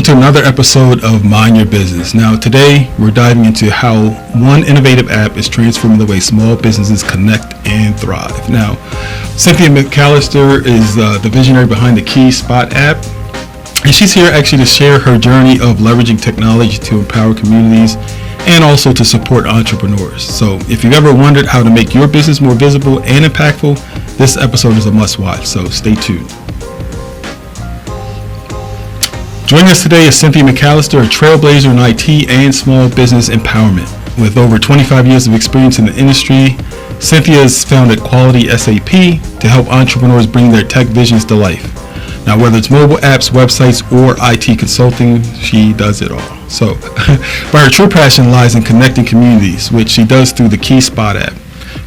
to another episode of Mind Your Business. Now, today we're diving into how one innovative app is transforming the way small businesses connect and thrive. Now, Cynthia McCalister is the visionary behind the Key Spot app, and she's here actually to share her journey of leveraging technology to empower communities and also to support entrepreneurs. So, if you've ever wondered how to make your business more visible and impactful, this episode is a must-watch, so stay tuned. Joining us today is Cynthia McCalister, a trailblazer in IT and small business empowerment. With over 25 years of experience in the industry, Cynthia has founded Quality SAP to help entrepreneurs bring their tech visions to life. Now, whether it's mobile apps, websites, or IT consulting, she does it all. So, but her true passion lies in connecting communities, which she does through the Key Spot app,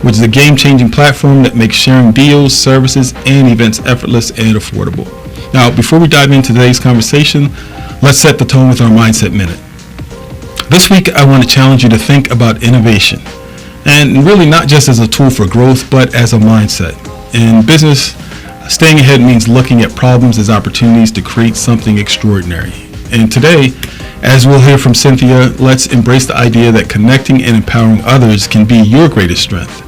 which is a game-changing platform that makes sharing deals, services, and events effortless and affordable. Now, before we dive into today's conversation, let's set the tone with our Mindset Minute. This week, I want to challenge you to think about innovation, and really not just as a tool for growth, but as a mindset. In business, staying ahead means looking at problems as opportunities to create something extraordinary. And today, as we'll hear from Cynthia, let's embrace the idea that connecting and empowering others can be your greatest strength.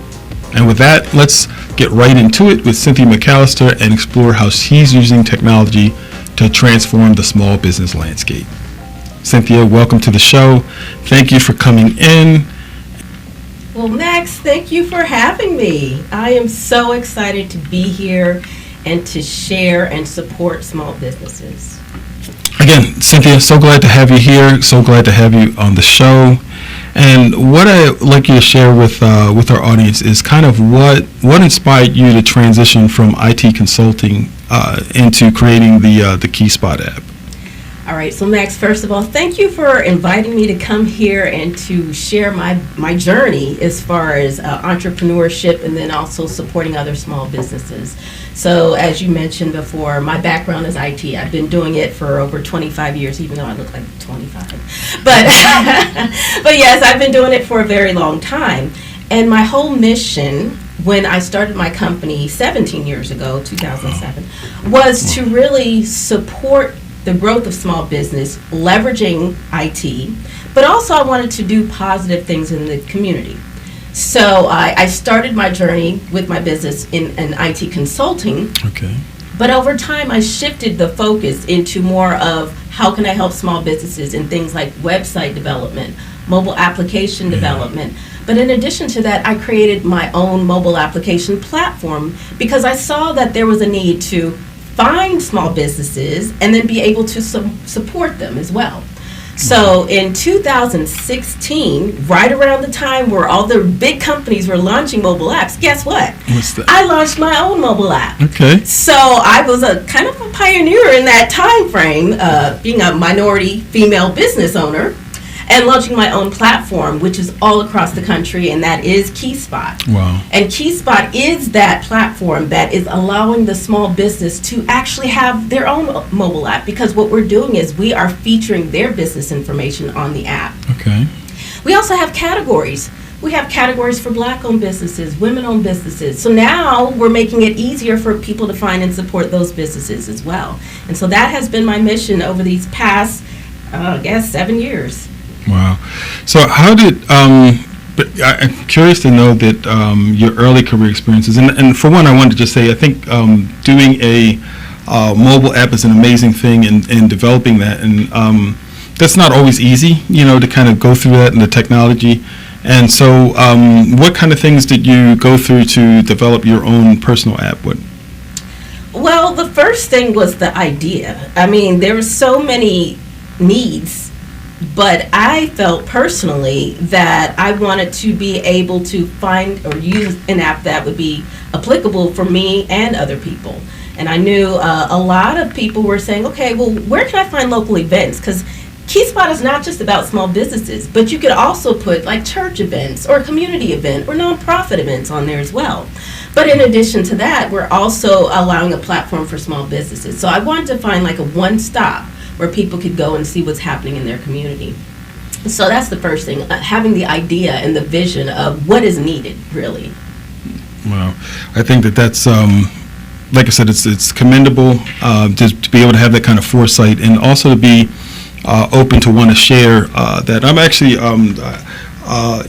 And with that, let's get right into it with Cynthia McCalister and explore how she's using technology to transform the small business landscape. Cynthia, welcome to the show. Thank you for coming in. Well, Max, thank you for having me. I am so excited to be here and to share and support small businesses. Again, Cynthia, so glad to have you here. So glad to have you on the show. And what I'd like you to share with our audience is kind of what inspired you to transition from IT consulting into creating the Key Spot app. All right, so Max, first of all, thank you for inviting me to come here and to share my journey as far as entrepreneurship and then also supporting other small businesses. So as you mentioned before, my background is IT. I've been doing it for over 25 years, even though I look like 25. But, but yes, I've been doing it for a very long time. And my whole mission when I started my company 17 years ago, 2007, was to really support the growth of small business, leveraging IT, but also I wanted to do positive things in the community. So I started my journey with my business in IT consulting. Okay. But over time, I shifted the focus into more of how can I help small businesses in things like website development, mobile application development. But in addition to that, I created my own mobile application platform because I saw that there was a need to find small businesses and then be able to support them as well. So in 2016, right around the time where all the big companies were launching mobile apps, guess what? What's that? I launched my own mobile app. Okay. So I was a kind of a pioneer in that time frame, being a minority female business owner and launching my own platform, which is all across the country, and that is Key Spot. Wow. And Key Spot is that platform that is allowing the small business to actually have their own mobile app, because what we're doing is we are featuring their business information on the app. Okay. We also have categories. We have categories for Black-owned businesses, women-owned businesses. So now we're making it easier for people to find and support those businesses as well. And so that has been my mission over these past, 7 years. Wow. So how did, but I'm curious to know that your early career experiences, and for one, I wanted to just say, I think doing a mobile app is an amazing thing in developing that, and that's not always easy, to kind of go through that and the technology. And so what kind of things did you go through to develop your own personal app? Well, the first thing was the idea. I mean, there were so many needs, but I felt personally that I wanted to be able to find or use an app that would be applicable for me and other people. And I knew a lot of people were saying, okay, well, where can I find local events? Because Key Spot is not just about small businesses, but you could also put like church events or community event or nonprofit events on there as well. But in addition to that, we're also allowing a platform for small businesses. So I wanted to find like a one-stop where people could go and see what's happening in their community. So that's the first thing, having the idea and the vision of what is needed, really. Wow. I think that's, like I said, it's commendable to be able to have that kind of foresight, and also to be open to want to share that. I'm actually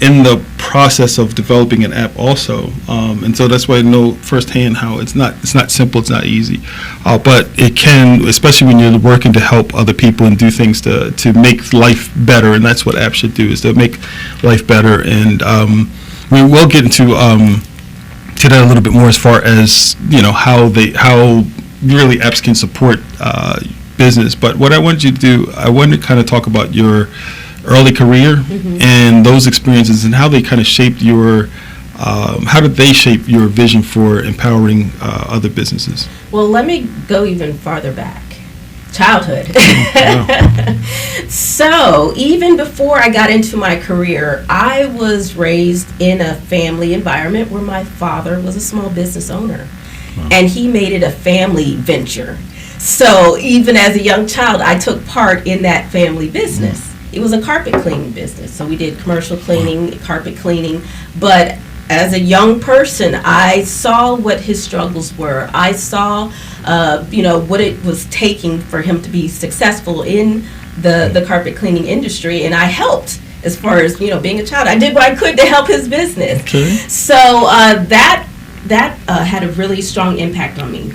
in the process of developing an app also, and so that's why I know firsthand how it's not simple, it's not easy, but it can, especially when you're working to help other people and do things to make life better, and that's what apps should do, is to make life better. And we will get into to that a little bit more as far as how really apps can support business. But what I wanted you to do, I wanted to kind of talk about your early career and those experiences and how they kind of shaped your how did they shape your vision for empowering other businesses? Well, let me go even farther back. Childhood. Wow. So even before I got into my career, I was raised in a family environment where my father was a small business owner. Wow. And he made it a family venture. So even as a young child, I took part in that family business. It was a carpet cleaning business, so we did commercial cleaning, carpet cleaning. But as a young person, I saw what his struggles were. I saw, what it was taking for him to be successful in the carpet cleaning industry, and I helped. As far as being a child, I did what I could to help his business. Okay. So that had a really strong impact on me,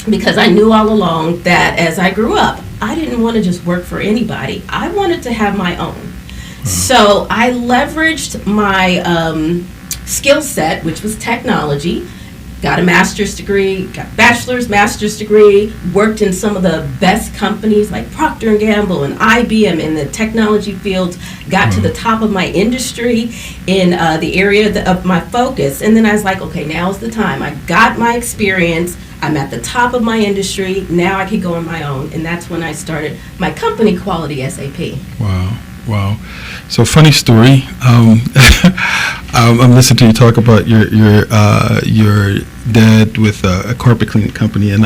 because I knew all along that as I grew up, I didn't want to just work for anybody. I wanted to have my own. So I leveraged my skill set, which was technology, got a master's degree, got bachelor's, master's degree, worked in some of the best companies like Procter & Gamble and IBM in the technology fields, got to the top of my industry in the area of my focus. And then I was like, okay, now's the time. I got my experience. I'm at the top of my industry. Now I could go on my own. And that's when I started my company, Quality SAP. Wow. So funny story. I'm listening to you talk about your dad with a carpet cleaning company, and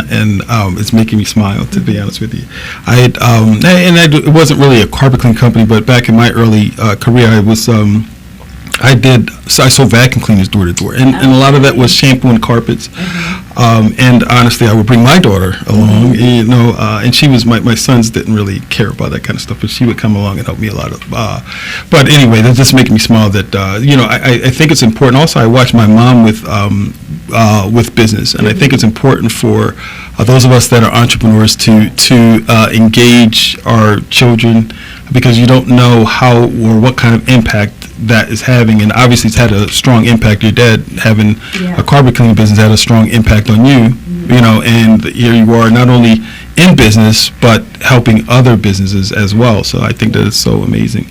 it's making me smile, to be honest with you. It wasn't really a carpet cleaning company, but back in my early career, I sold vacuum cleaners door to door, and a lot of that was shampooing carpets. And honestly, I would bring my daughter along, and she was my sons didn't really care about that kind of stuff, but she would come along and help me a lot. But anyway, that's just making me smile. That I think it's important. Also, I watch my mom with business, and I think it's important for those of us that are entrepreneurs to engage our children, because you don't know how or what kind of impact that is having. And obviously it's had a strong impact. Your dad having a carpet cleaning business had a strong impact on you, and here you are not only in business but helping other businesses as well. So I think that is so amazing.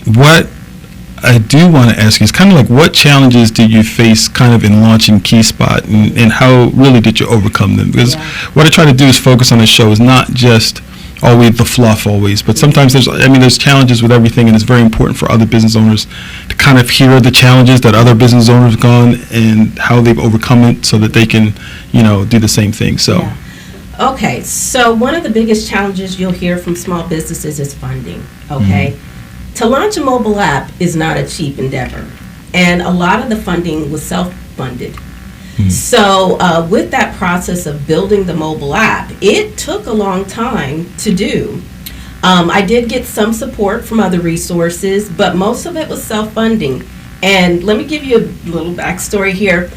What I do want to ask you is kind of like, what challenges did you face kind of in launching KeySpot, and how really did you overcome them? Because what I try to do is focus on the show is not just always the fluff always, but sometimes there's challenges with everything, and it's very important for other business owners to kind of hear the challenges that other business owners have gone and how they've overcome it, so that they can do the same thing. So okay, so one of the biggest challenges you'll hear from small businesses is funding. Okay, to launch a mobile app is not a cheap endeavor, and a lot of the funding was self-funded. So with that process of building the mobile app, it took a long time to do. I did get some support from other resources, but most of it was self-funding. And let me give you a little backstory here.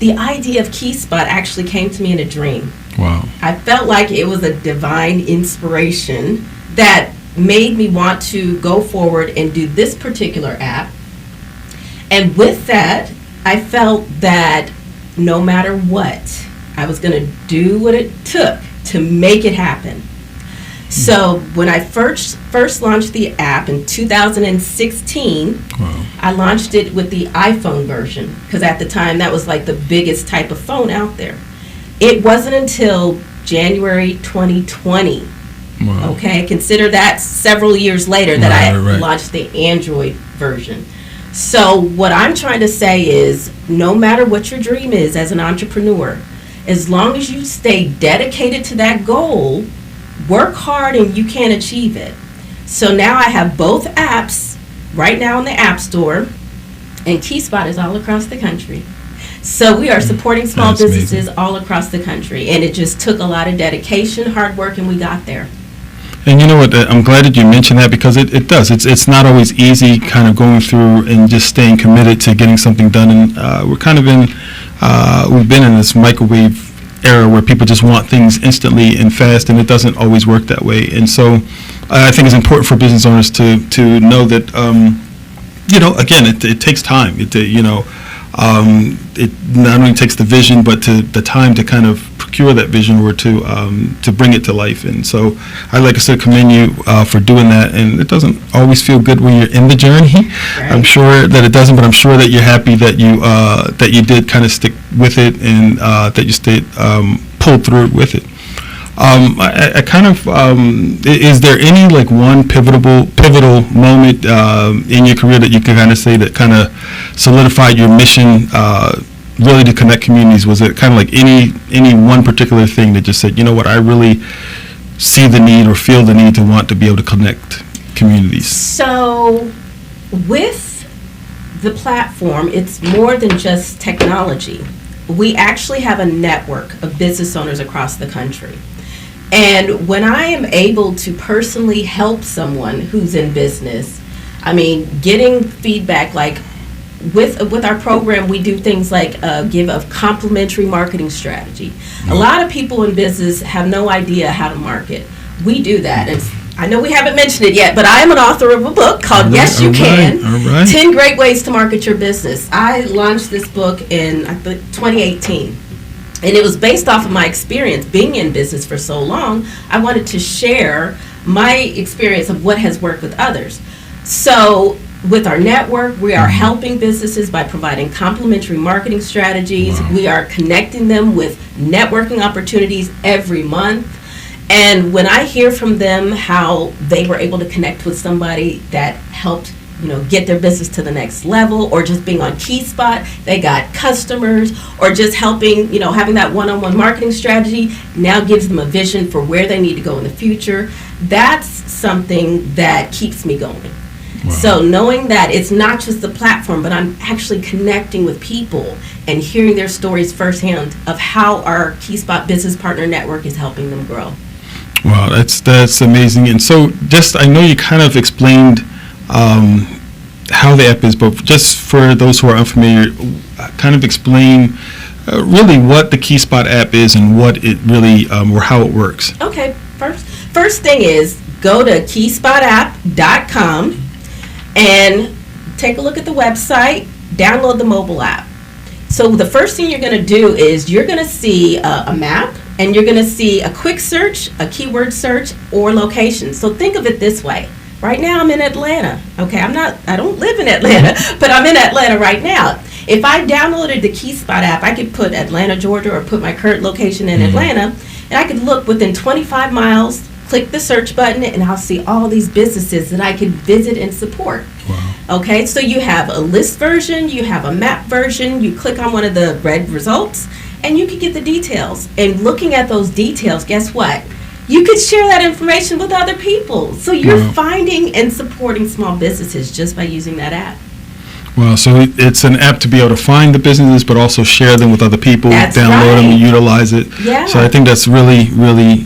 The idea of KeySpot actually came to me in a dream. Wow. I felt like it was a divine inspiration that made me want to go forward and do this particular app. And with that, I felt that no matter what, I was going to do what it took to make it happen. So when I first launched the app in 2016, I launched it with the iPhone version, because at the time that was like the biggest type of phone out there. It wasn't until January 2020, okay, consider that several years later, that I launched the Android version. So what I'm trying to say is, no matter what your dream is as an entrepreneur, as long as you stay dedicated to that goal, work hard, and you can achieve it. So now I have both apps right now in the App Store, and KeySpot is all across the country. So we are supporting small That's businesses amazing. all across the country, and it just took a lot of dedication, hard work, and we got there. And you know what? I'm glad that you mentioned that because it does. It's not always easy, kind of going through and just staying committed to getting something done. And we're kind of we've been in this microwave era where people just want things instantly and fast, and it doesn't always work that way. And so, I think it's important for business owners to know that again, it takes time. It not only takes the vision, but the time to kind of procure that vision or to bring it to life. And so, like I said, commend you for doing that. And it doesn't always feel good when you're in the journey. Right. I'm sure that it doesn't, but I'm sure that you're happy that you did kind of stick with it and that you stayed pulled through with it. I kind of is there any like one pivotal moment in your career that you can kind of say that kind of solidified your mission really to connect communities? Was it kind of like any one particular thing that just said, you know what, I really see the need or feel the need to want to be able to connect communities? So with the platform, it's more than just technology. We actually have a network of business owners across the country. And when I am able to personally help someone who's in business, I mean, getting feedback, like with our program, we do things like give a complimentary marketing strategy. A lot of people in business have no idea how to market. We do that. And I know we haven't mentioned it yet, but I am an author of a book called Yes You Can, all right. 10 Great Ways to Market Your Business. I launched this book in, I think, 2018. And it was based off of my experience being in business for so long. I wanted to share my experience of what has worked with others. So with our network, we are helping businesses by providing complimentary marketing strategies. Wow. We are connecting them with networking opportunities every month. And when I hear from them how they were able to connect with somebody that helped get their business to the next level, or just being on KeySpot, they got customers, or just helping, having that one-on-one marketing strategy now gives them a vision for where they need to go in the future. That's something that keeps me going. Wow. So knowing that it's not just the platform, but I'm actually connecting with people and hearing their stories firsthand of how our KeySpot Business Partner Network is helping them grow. Wow, that's amazing. And so I know you kind of explained how the app is, but just for those who are unfamiliar, kind of explain really what the KeySpot app is and what it really, or how it works. Okay, first thing is go to keyspot.app.com and take a look at the website, download the mobile app. So the first thing you're going to do is you're going to see a map, and you're going to see a quick search, a keyword search, or location. So think of it this way. Right now I'm in Atlanta. Okay, I don't live in Atlanta, but I'm in Atlanta right now. If I downloaded the KeySpot app, I could put Atlanta, Georgia, or put my current location in Atlanta, and I could look within 25 miles, click the search button, and I'll see all these businesses that I could visit and support. Wow. Okay, so you have a list version, you have a map version, you click on one of the red results, and you can get the details. And looking at those details, guess what? You could share that information with other people. So you're finding and supporting small businesses just by using that app. Well, so it's an app to be able to find the businesses, but also share them with other people, That's download them, right. and utilize it. Yeah. So I think that's really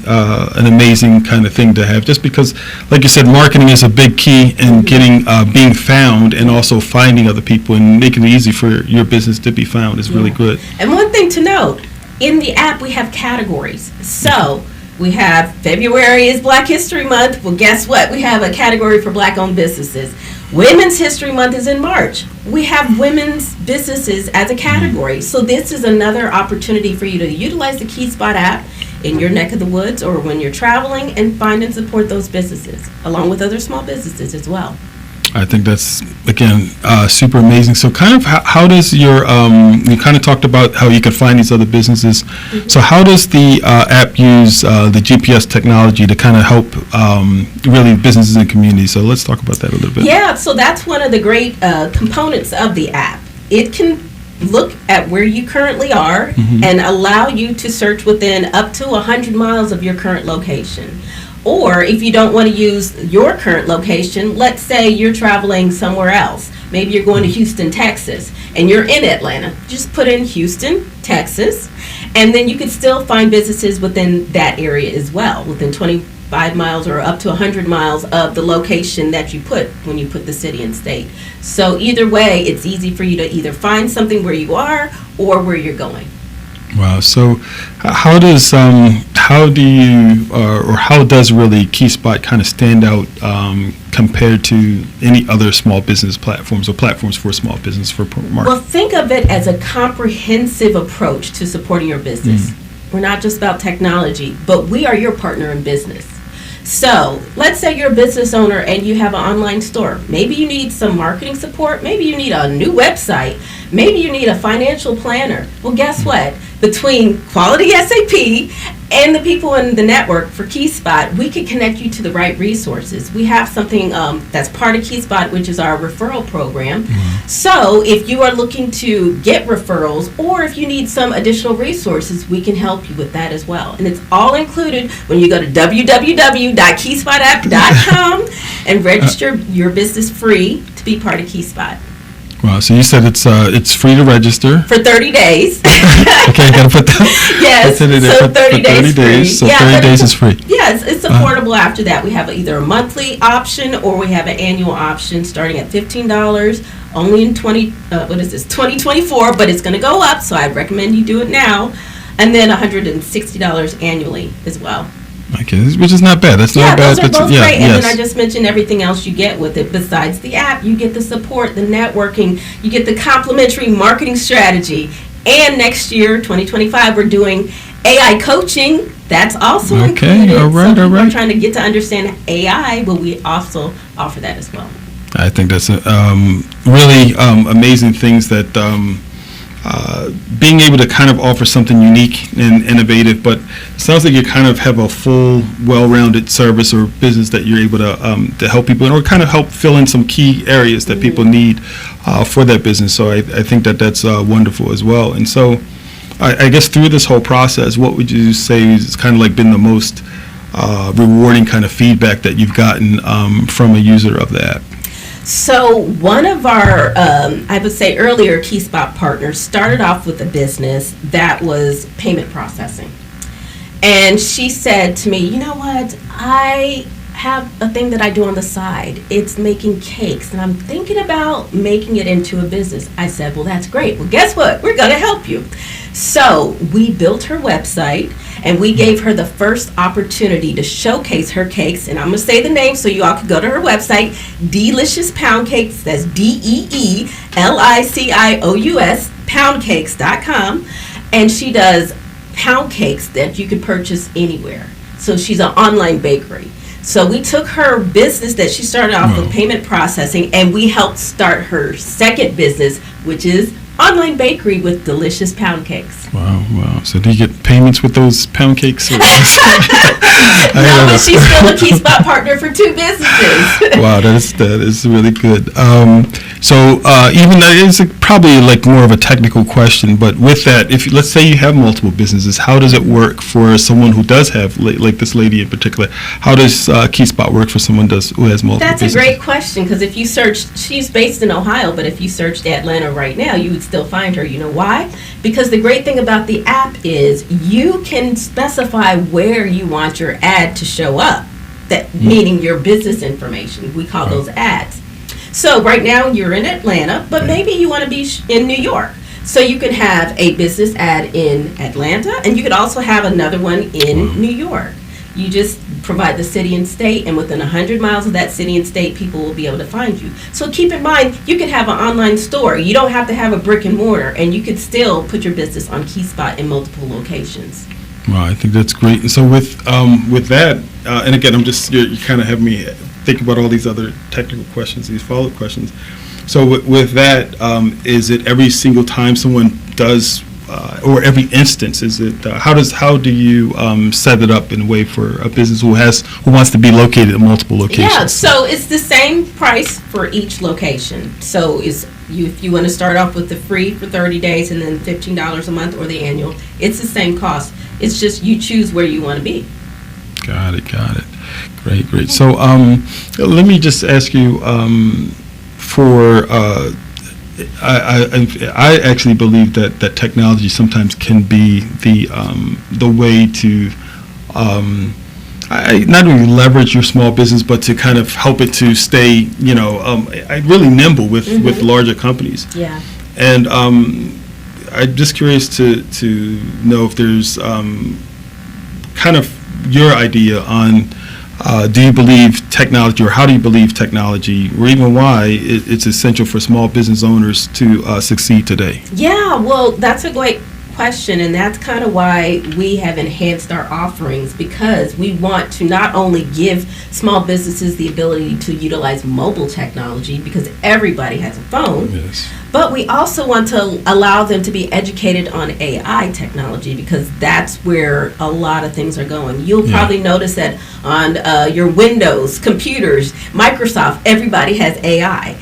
an amazing kind of thing to have, just because, like you said, marketing is a big key in getting being found and also finding other people and making it easy for your business to be found is really good. And one thing to note, in the app we have categories. So we have February is Black History Month. Well, guess what? We have a category for Black-owned businesses. Women's History Month is in March. We have women's businesses as a category. So this is another opportunity for you to utilize the KeySpot app in your neck of the woods or when you're traveling and find and support those businesses, along with other small businesses as well. I think that's, again, super amazing. So kind of how does your, you kind of talked about how you can find these other businesses. Mm-hmm. So how does the app use the GPS technology to kind of help really businesses and communities? So let's talk about that a little bit. Yeah, so that's one of the great components of the app. It can look at where you currently are and allow you to search within up to 100 miles of your current location. Or if you don't want to use your current location, let's say you're traveling somewhere else. Maybe you're going to Houston, Texas, and you're in Atlanta. Just put in Houston, Texas, and then you could still find businesses within that area as well, within 25 miles or up to 100 miles of the location that you put when you put the city and state. So either way, it's easy for you to either find something where you are or where you're going. Wow. So how does really KeySpot kind of stand out compared to any other small business platforms or platforms for small business for marketing? Well, think of it as a comprehensive approach to supporting your business. We're not just about technology, but we are your partner in business. So let's say you're a business owner and you have an online store. Maybe you need some marketing support. Maybe you need a new website. Maybe you need a financial planner. Well, guess what? Between Quality SAP and the people in the network for KeySpot, we can connect you to the right resources. We have something that's part of KeySpot, which is our referral program. So if you are looking to get referrals or if you need some additional resources, we can help you with that as well. And it's all included when you go to www.keyspotapp.com and register your business free to be part of KeySpot. Wow, so you said it's free to register. For 30 days. Okay, gotta put that. Yes, so 30 days free. So 30 days is free. Yes, it's affordable after that. We have either a monthly option or we have an annual option starting at $15, only in 2024, but it's going to go up, so I recommend you do it now, and then $160 annually as well. Okay, which is not bad. That's not bad. Those are both great. And then I just mentioned everything else you get with it. Besides the app, you get the support, the networking, you get the complimentary marketing strategy. And next year, 2025, we're doing AI coaching. That's also included. All right. We're trying to get to understand AI, but we also offer that as well. I think that's really amazing things that being able to kind of offer something unique and innovative, but it sounds like you kind of have a full, well-rounded service or business that you're able to help people or kind of help fill in some key areas that people need for that business. So I think that's wonderful as well. And so I guess through this whole process, what would you say is kind of like been the most rewarding kind of feedback that you've gotten from a user of the app? So one of our, I would say earlier KeySpot partners started off with a business that was payment processing. And she said to me, you know what, I have a thing that I do on the side. It's making cakes, and I'm thinking about making it into a business. I said, well, that's great. Well, guess what? We're going to help you. So we built her website, and we gave her the first opportunity to showcase her cakes. And I'm going to say the name so you all can go to her website, Delicious Pound Cakes. That's DeeLicious, poundcakes.com. And she does pound cakes that you can purchase anywhere. So she's an online bakery. So we took her business that she started off with payment processing, and we helped start her second business, which is online bakery with delicious pound cakes. Wow. So do you get payments with those pound cakes? No, but she's still a KeySpot partner for two businesses. Wow, that is really good. So even that is probably like more of a technical question, but with that, if let's say you have multiple businesses, how does it work for someone who does have, like this lady in particular, how does KeySpot work for someone who has multiple That's businesses? a great question, because if you search, she's based in Ohio, but if you searched Atlanta right now, you would still find her. You know why? Because the great thing about the app is you can specify where you want your ad to show up, that meaning your business information. We call those ads. So right now you're in Atlanta, but maybe you want to be in New York. So you could have a business ad in Atlanta, and you could also have another one in New York. You just provide the city and state, and within 100 miles of that city and state, people will be able to find you. So keep in mind, you could have an online store. You don't have to have a brick and mortar, and you could still put your business on KeySpot in multiple locations. Wow, I think that's great. And so with that, and again, you kind of have me think about all these other technical questions, these follow-up questions. So with that, is it every single time someone does, or every instance, is it how do you set it up in a way for a business who wants to be located at multiple locations? Yeah, so it's the same price for each location. So if you want to start off with the free for 30 days and then $15 a month, or the annual, it's the same cost. It's just you choose where you want to be. Got it. Great. So let me just ask you, for I actually believe that technology sometimes can be the way to not only leverage your small business, but to kind of help it to stay, really nimble with larger companies. Yeah. And I'm just curious to know if there's kind of your idea on do you believe technology, or how do you believe technology, or even why it's essential for small business owners to succeed today? Yeah, well, that's a great question, and that's kind of why we have enhanced our offerings, because we want to not only give small businesses the ability to utilize mobile technology, because everybody has a phone, Yes. but we also want to allow them to be educated on AI technology, because that's where a lot of things are going. You'll probably notice that on your Windows computers, Microsoft, everybody has AI,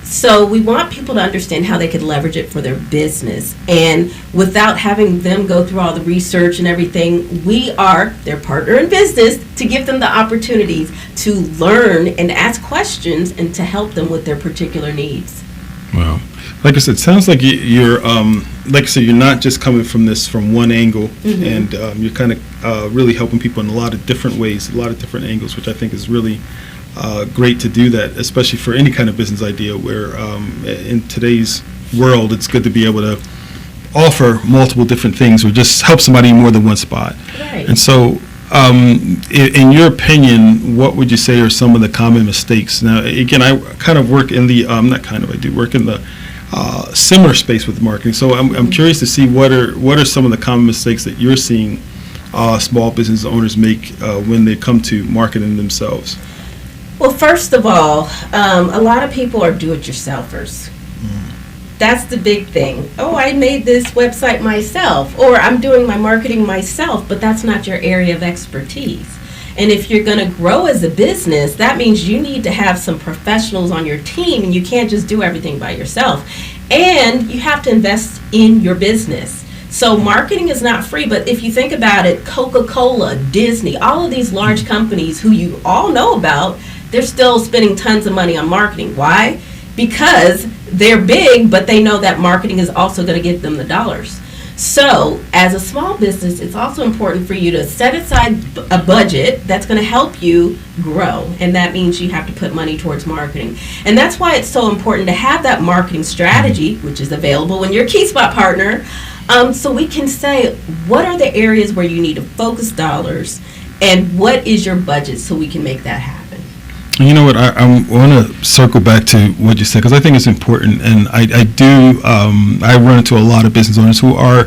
So we want people to understand how they could leverage it for their business. And without having them go through all the research and everything, we are their partner in business to give them the opportunities to learn and ask questions and to help them with their particular needs. Wow. Like I said, it sounds like you're, you're not just coming from one angle, and you're kind of really helping people in a lot of different ways, a lot of different angles, which I think is really great to do that, especially for any kind of business idea where in today's world it's good to be able to offer multiple different things or just help somebody in more than one spot. Right. And so in your opinion, what would you say are some of the common mistakes? Now, again, I kind of work in the, I do work in the similar space with marketing. So I'm curious to see what are some of the common mistakes that you're seeing small business owners make when they come to marketing themselves. Well, first of all, a lot of people are do-it-yourselfers. That's the big thing. Oh, I made this website myself, or I'm doing my marketing myself, but that's not your area of expertise. And if you're going to grow as a business, that means you need to have some professionals on your team, and you can't just do everything by yourself. And you have to invest in your business. So marketing is not free, but if you think about it, Coca-Cola, Disney, all of these large companies who you all know about, they're still spending tons of money on marketing. Why? Because they're big, but they know that marketing is also going to get them the dollars. So as a small business, it's also important for you to set aside a budget that's going to help you grow. And that means you have to put money towards marketing. And that's why it's so important to have that marketing strategy, which is available in your KeySpot partner, so we can say, what are the areas where you need to focus dollars, and what is your budget so we can make that happen? You know what, I want to circle back to what you said, because I think it's important, and I run into a lot of business owners who are,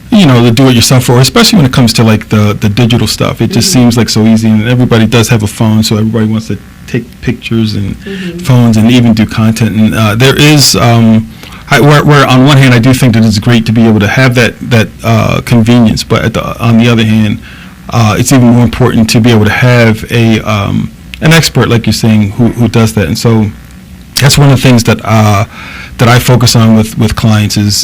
the do-it-yourself, or especially when it comes to like the digital stuff. It just seems like so easy, and everybody does have a phone, so everybody wants to take pictures and phones and even do content. And there is, where on one hand I do think that it's great to be able to have that convenience, but on the other hand, it's even more important to be able to have an expert, like you're saying, who does that. And so that's one of the things that I focus on with clients is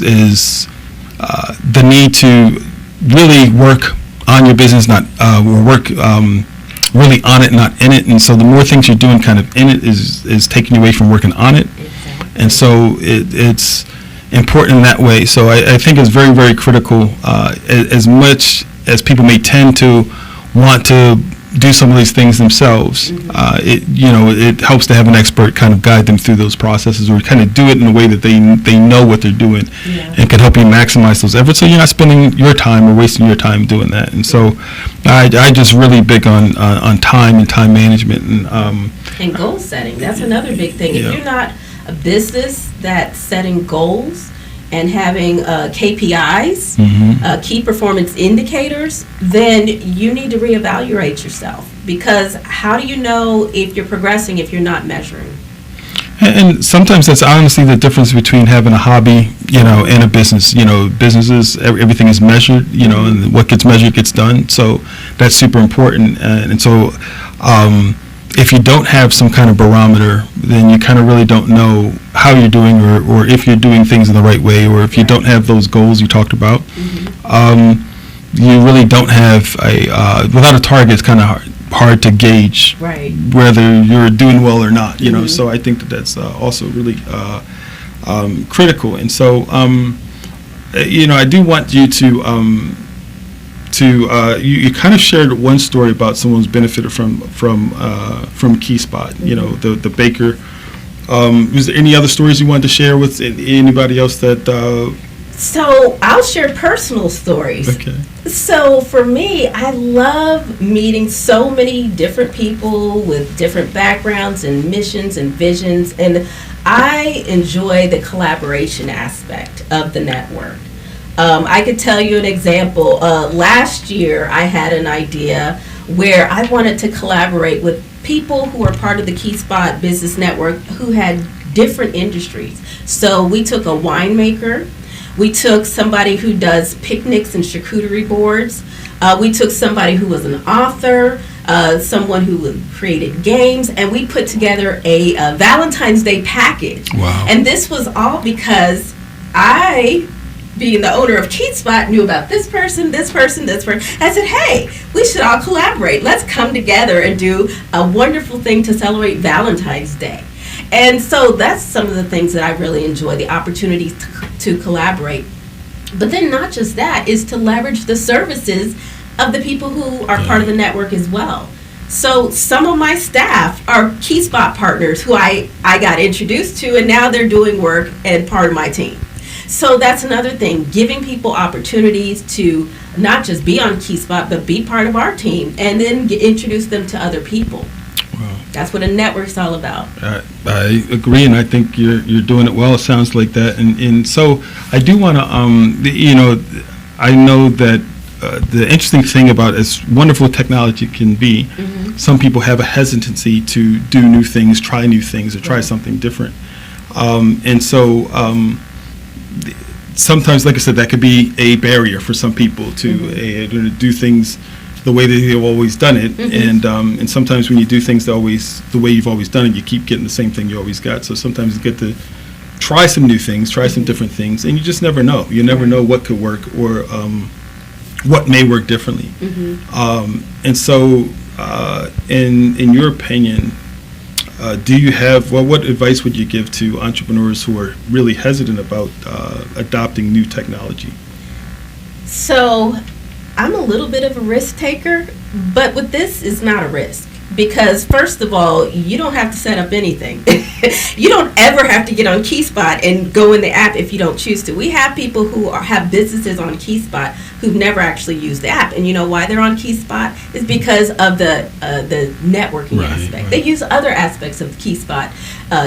the need to really work on your business, not work really on it, not in it. And so the more things you're doing kind of in it is taking you away from working on it. Exactly. And so it's important in that way. So I think it's very, very critical, as much as people may tend to want to do some of these things themselves. It helps to have an expert kind of guide them through those processes, or kind of do it in a way that they know what they're doing, and can help you maximize those efforts, so you're not spending your time or wasting your time doing that. And so I just really big on time and time management and goal setting. That's another big thing. If you're not a business that's setting goals and having KPIs, key performance indicators, then you need to reevaluate yourself, because how do you know if you're progressing if you're not measuring? And sometimes that's honestly the difference between having a hobby, and a business. Businesses, everything is measured, and what gets measured gets done. So that's super important. And so if you don't have some kind of barometer, then you kind of really don't know how you're doing, or if you're doing things in the right way, or if you don't have those goals you talked about. You really don't have without a target, it's kind of hard. hard to gauge Right. whether you're doing well or not. So I think that's also really critical. And so I do want you to you kind of shared one story about someone who's benefited from KeySpot. The baker. Was there any other stories you wanted to share with anybody else that? So I'll share personal stories. Okay. So for me, I love meeting so many different people with different backgrounds and missions and visions, and I enjoy the collaboration aspect of the network. I could tell you an example. Last year, I had an idea where I wanted to collaborate with people who are part of the KeySpot Business Network who had different industries. So we took a winemaker. We took somebody who does picnics and charcuterie boards. We took somebody who was an author, someone who created games, and we put together a Valentine's Day package. Wow. And this was all because I, being the owner of KeySpot, knew about this person. I said, hey, we should all collaborate. Let's come together and do a wonderful thing to celebrate Valentine's Day. And so that's some of the things that I really enjoy, the opportunities to collaborate. But then not just that, is to leverage the services of the people who are part of the network as well. So some of my staff are KeySpot partners who I got introduced to, and now they're doing work and part of my team. So that's another thing, giving people opportunities to not just be on KeySpot, but be part of our team, and then introduce them to other people. Wow. That's what a network's all about. I agree, and I think you're doing it well. It sounds like that, and so I do want to, I know that the interesting thing about as wonderful technology can be, some people have a hesitancy to do new things, try new things, or try something different, and so. Sometimes, like I said, that could be a barrier for some people to do things the way that they've always done it, and sometimes when you do things the way you've always done it, you keep getting the same thing you always got. So sometimes you get to try some new things, try some different things, and you just never know. You never know what could work or what may work differently. And so, in your opinion, do you have, what advice would you give to entrepreneurs who are really hesitant about adopting new technology? So I'm a little bit of a risk taker, but with this, it's not a risk. Because first of all, you don't have to set up anything. You don't ever have to get on KeySpot and go in the app if you don't choose to. We have people who have businesses on KeySpot who've never actually used the app. And you know why they're on KeySpot? Is because of the networking aspect. Right. They use other aspects of KeySpot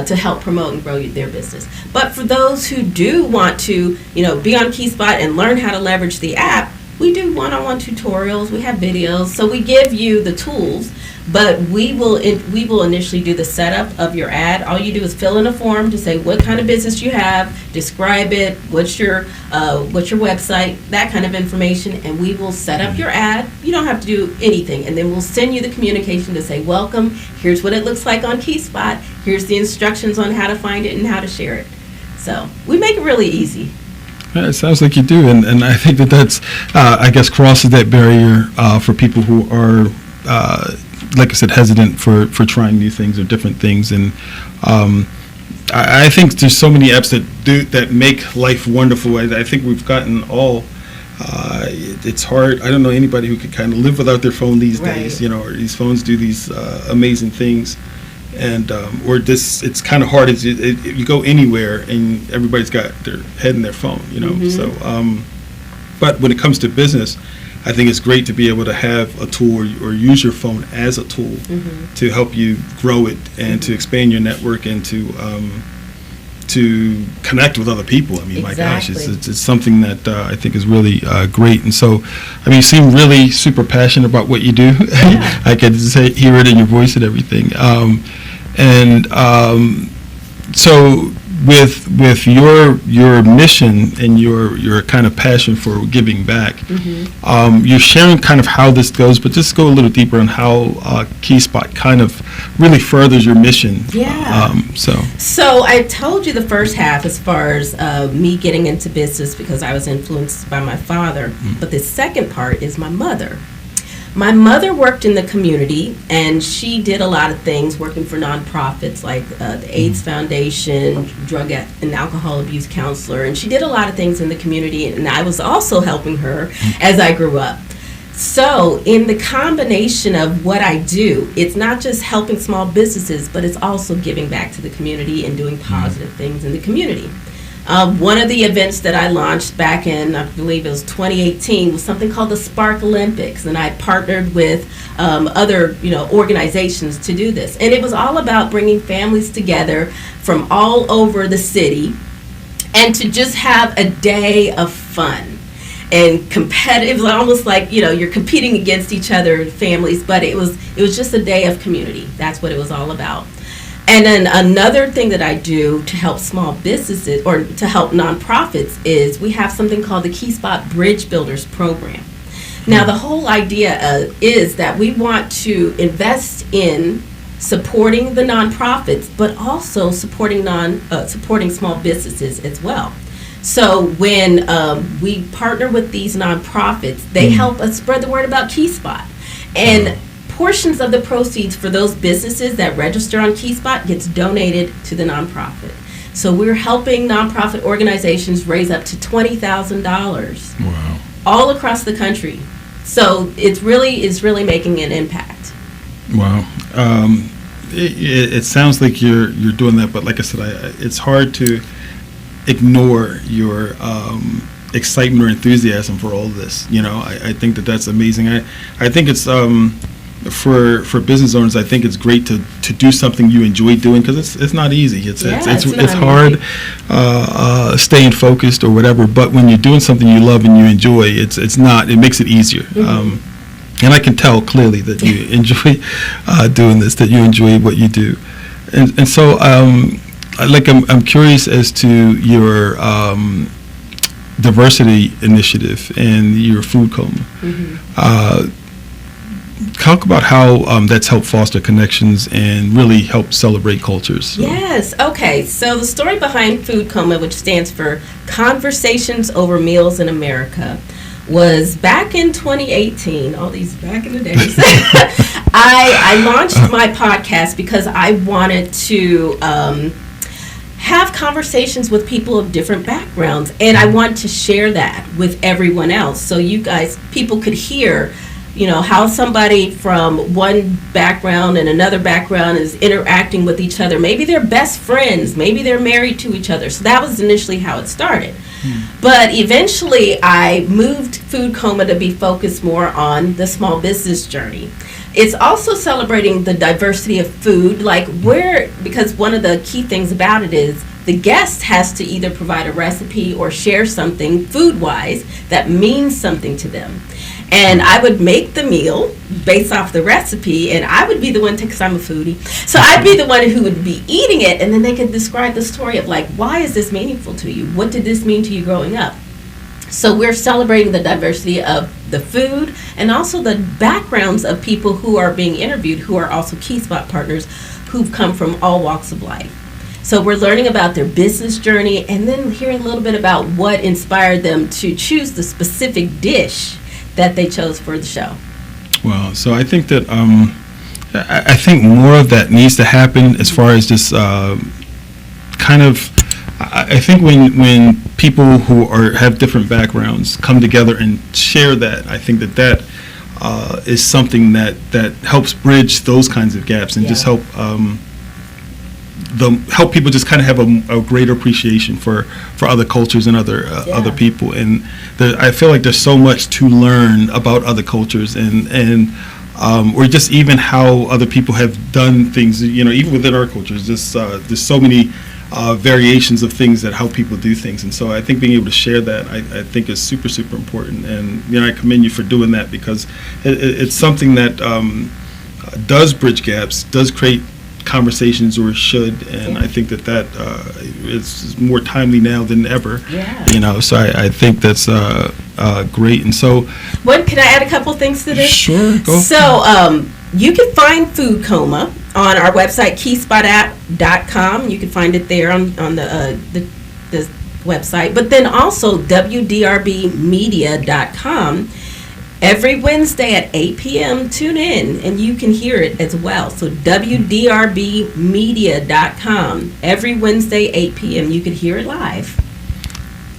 to help promote and grow their business. But for those who do want to, be on KeySpot and learn how to leverage the app, we do one-on-one tutorials. We have videos. So we give you the tools. But we will initially do the setup of your ad. All you do is fill in a form to say what kind of business you have, describe it, what's your website, that kind of information, and we will set up your ad. You don't have to do anything, and then we'll send you the communication to say, welcome, here's what it looks like on KeySpot, here's the instructions on how to find it and how to share it. So we make it really easy. Yeah, it sounds like you do, and I think that's, I guess, crosses that barrier for people who are like I said, hesitant for trying new things or different things, and I think there's so many apps that make life wonderful. I think we've gotten all. It's hard. I don't know anybody who could kind of live without their phone these days. Or these phones do these amazing things, and it's kind of hard. You go anywhere and everybody's got their head in their phone. So, but when it comes to business, I think it's great to be able to have a tool or use your phone as a tool to help you grow it and to expand your network and to connect with other people. I mean, my gosh, it's something that I think is really great. And so, I mean, you seem really super passionate about what you do. Yeah. I could hear it in your voice and everything. So with your mission and your kind of passion for giving back, you're sharing kind of how this goes, but just go a little deeper on how KeySpot kind of really furthers your mission. Yeah. So I told you the first half as far as me getting into business because I was influenced by my father, but the second part is my mother. My mother worked in the community, and she did a lot of things working for nonprofits like the AIDS Foundation, drug and alcohol abuse counselor, and she did a lot of things in the community, and I was also helping her as I grew up. So in the combination of what I do, it's not just helping small businesses, but it's also giving back to the community and doing positive things in the community. One of the events that I launched back in, I believe it was 2018, was something called the Spark Olympics, and I partnered with other organizations to do this. And it was all about bringing families together from all over the city and to just have a day of fun. And competitive, almost like you're competing against each other, families, but it was just a day of community. That's what it was all about. And then another thing that I do to help small businesses or to help nonprofits is we have something called the Key Spot Bridge Builders Program. Now the whole idea is that we want to invest in supporting the nonprofits, but also supporting small businesses as well. So when we partner with these nonprofits, they help us spread the word about Key Spot. And portions of the proceeds for those businesses that register on Key Spot gets donated to the nonprofit. So we're helping nonprofit organizations raise up to $20,000 Wow. all across the country. So it's really making an impact. Wow. It sounds like you're doing that, but like I said, it's hard to ignore your excitement or enthusiasm for all of this. I think that's amazing. I think it's for business owners. I think it's great to do something you enjoy doing, because it's not easy. It's hard staying focused or whatever. But when you're doing something you love and you enjoy, it makes it easier. And I can tell clearly that you enjoy doing this, that you enjoy what you do, and so. I'm curious as to your diversity initiative and your food coma. Talk about how that's helped foster connections and really help celebrate cultures. Yes. Okay. So the story behind Food Coma, which stands for Conversations Over Meals in America, was back in 2018, all these back in the days. I launched my podcast because I wanted to have conversations with people of different backgrounds, and I want to share that with everyone else, so people could hear how somebody from one background and another background is interacting with each other. Maybe they're best friends, maybe they're married to each other. So that was initially how it started. But eventually I moved Food Coma to be focused more on the small business journey. It's also celebrating the diversity of food, because one of the key things about it is the guest has to either provide a recipe or share something food-wise that means something to them. And I would make the meal based off the recipe, and I would be the one because I'm a foodie. So I'd be the one who would be eating it, and then they could describe the story of why is this meaningful to you? What did this mean to you growing up? So we're celebrating the diversity of the food and also the backgrounds of people who are being interviewed, who are also Key Spot partners, who've come from all walks of life. So we're learning about their business journey and then hearing a little bit about what inspired them to choose the specific dish that they chose for the show. Wow. So I think that I think more of that needs to happen as far as this kind of. I think when people who have different backgrounds come together and share that, I think that is something that helps bridge those kinds of gaps and just help people just kind of have a greater appreciation for other cultures and other people. And I feel like there's so much to learn about other cultures and or just even how other people have done things. Even within our cultures, there's so many variations of things that how people do things, and so I think being able to share that I think is super, super important. And I commend you for doing that, because it's something that does bridge gaps, does create conversations, or should, and I think that is more timely now than ever. So I think that's great. And so can I add a couple things to this? Sure, go. So you can find Food Coma on our website, keyspot.com. You can find it there on the website. But then also WDRBmedia.com Every Wednesday at 8 p.m., tune in and you can hear it as well. So WDRBmedia.com. Every Wednesday, 8 p.m., you can hear it live.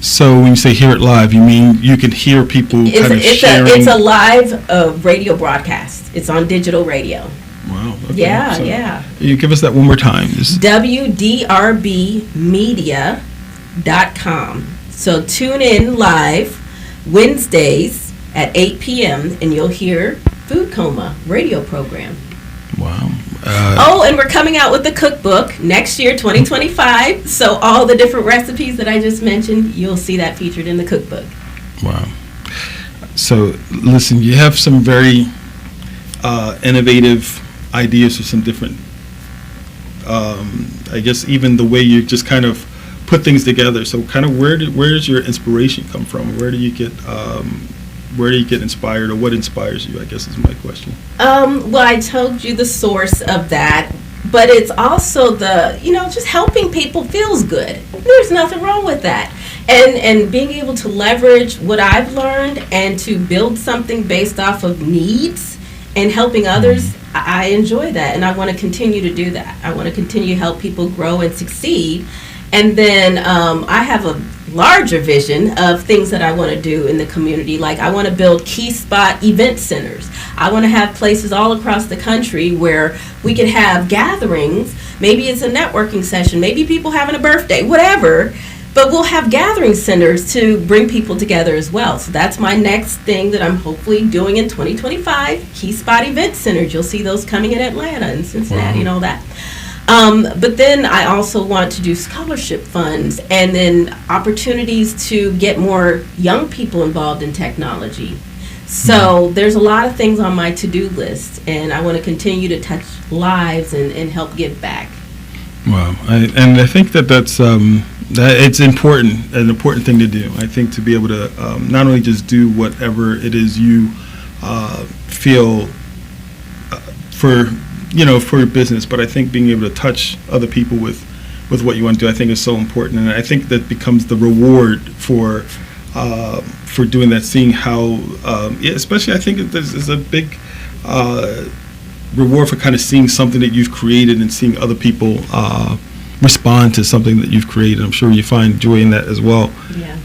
So when you say hear it live, you mean you can hear people sharing? It's a live radio broadcast. It's on digital radio. Wow. Okay. Yeah, so yeah. You give us that one more time. WDRBmedia.com. So tune in live Wednesdays at 8 p.m. and you'll hear Food Coma radio program. Wow. And we're coming out with the cookbook next year, 2025. So all the different recipes that I just mentioned, you'll see that featured in the cookbook. Wow. So listen, you have some very innovative ideas for some different, I guess even the way you just kind of put things together. So kind of where does your inspiration come from? Where do you get inspired, or what inspires you, I guess is my question. Well, I told you the source of that, but it's also just helping people feels good. There's nothing wrong with that. And being able to leverage what I've learned and to build something based off of needs and helping others, I enjoy that, and I want to continue to do that. I want to continue to help people grow and succeed. And then I have a larger vision of things that I want to do in the community. Like I want to build key spot event centers. I want to have places all across the country where we can have gatherings. Maybe it's a networking session. Maybe people having a birthday, whatever. But we'll have gathering centers to bring people together as well. So that's my next thing that I'm hopefully doing in 2025, key spot event centers. You'll see those coming in Atlanta and Cincinnati and all that. But then I also want to do scholarship funds and then opportunities to get more young people involved in technology. So there's a lot of things on my to-do list, and I want to continue to touch lives and help give back. Wow. I think that's that it's an important thing to do. I think to be able to not only just do whatever it is you feel for your business, but I think being able to touch other people with what you want to do, I think is so important, and I think that becomes the reward for doing that. Seeing how, especially I think there's a big reward for kind of seeing something that you've created and seeing other people respond to something that you've created. I'm sure you find joy in that as well. Yeah.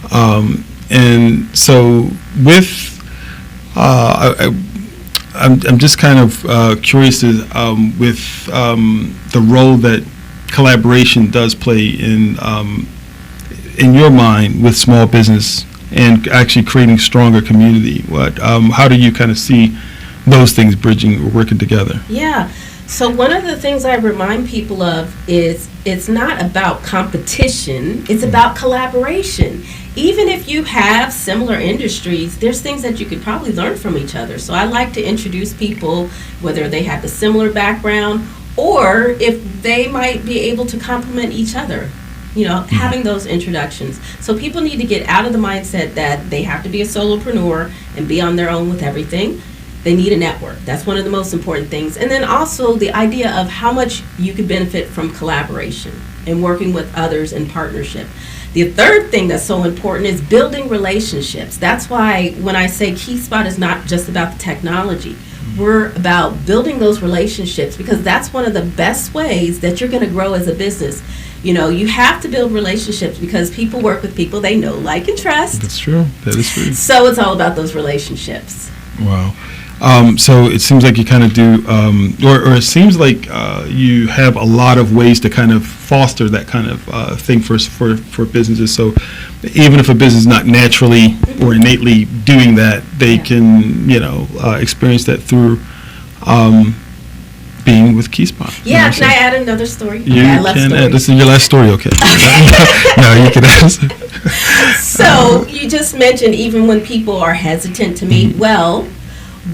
And so with I'm just kind of curious with the role that collaboration does play in your mind with small business and actually creating stronger community. How do you kind of see those things bridging or working together? Yeah. So one of the things I remind people of is it's not about competition, it's about collaboration. Even if you have similar industries, there's things that you could probably learn from each other. So I like to introduce people, whether they have a similar background or if they might be able to complement each other, having those introductions. So people need to get out of the mindset that they have to be a solopreneur and be on their own with everything. They need a network. That's one of the most important things. And then also the idea of how much you could benefit from collaboration and working with others in partnership. The third thing that's so important is building relationships. That's why when I say Key Spot is not just about the technology, we're about building those relationships, because that's one of the best ways that you're going to grow as a business. You have to build relationships because people work with people they know, like, and trust. That's true. That is true. So it's all about those relationships. Wow. So it seems like you kind of do, or it seems like you have a lot of ways to kind of foster that kind of thing for businesses. So even if a business is not naturally or innately doing that, they can, experience that through being with Key Spot. Yeah, can I add another story? You can add. This is your last story, okay? No, you can add. So you just mentioned even when people are hesitant to meet, well,